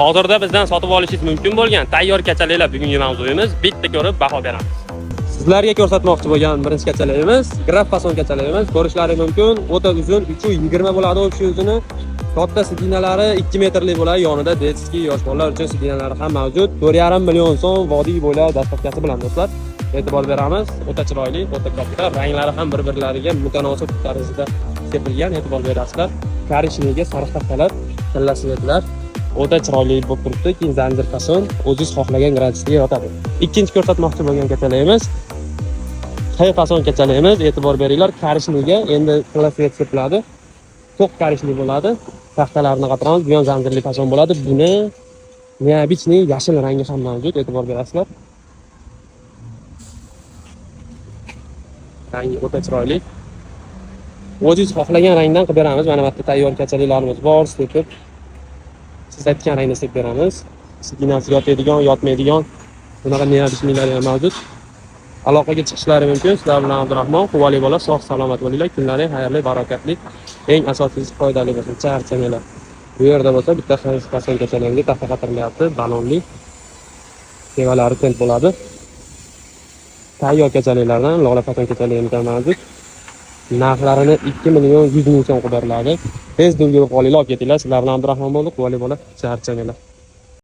Hozirda bizdan sotib olishingiz mumkin bo'lgan tayyor kachaliklar bugungi mavzuyimiz. Bitta ko'rib baho beramiz. Sizlarga ko'rsatmoqchi bo'lgan birinchi kachaligimiz graf fason kachaligimiz. Ko'rishlaringiz mumkin. O'ta uzun, 320 bo'ladi o'sha o'zini. Katta sidinalari 2 metrlik bo'ladi. Yonida detski yosh bolalar uchun sidinalari ham mavjud. 4,5 million so'm vodiy bo'ylab dastavkasi bilan do'stlar. E'tibor beramiz. O'ta chiroyli, o'ta katta. Ranglari ham bir-birlariga mutanosib tarzda sepilgan. E'tibor berasizlar. Korishniga sariq taxtalar, tilla svetlar. O'ta chiroyli bo'lib turibdi. Keyin zanjir fason o'zingiz xohlagan gradusga yotadi. Ikkinchi ko'rsatmoqchi bo'lgan kachaligimiz Hay fason kachaligimiz. E'tibor beringlar, korishniga endi tilla svet sepiladi. To'q korishni bo'ladi. Taxtalarni qatiramiz. Bu ham zanjirli fason bo'ladi. Buni neobichniy yashil rangi ham mavjud. E'tibor berasizlar. Rangi o'ta chiroyli. O'zingiz xohlagan rangdan qilib beramiz. Mana bu yerda tayyor kachaliklarimiz bor, sepib. Siz aytgan rangda sepib beramiz. Sidinasi yotadigan, yotmaydigan bunaqa neobichniylari ham mavjud. Aloqaga chiqishlari mumkin. Sizlar bilan Abdurahmon, quvvali bola, sog' salomat bo'linglar. Kunlaringiz xayrli, barakatli. Eng asosiysi foydali bo'lsin. Charchamanglar. Bu yerda bo'lsa bitta fason kachaligimizga taxta qatirilyapti, balonli. Tevalari tent bo'ladi. Tayyor kachaliklardan lola fason kachaligimiz ham mavjud. Narxlarini 2 million 100 ming so'm qilib beriladi. Tez ulgurib olinglar, olib ketinglar. Sizlar bilan Abdurahmon bo'ldi, quvvali bola, charchamanglar.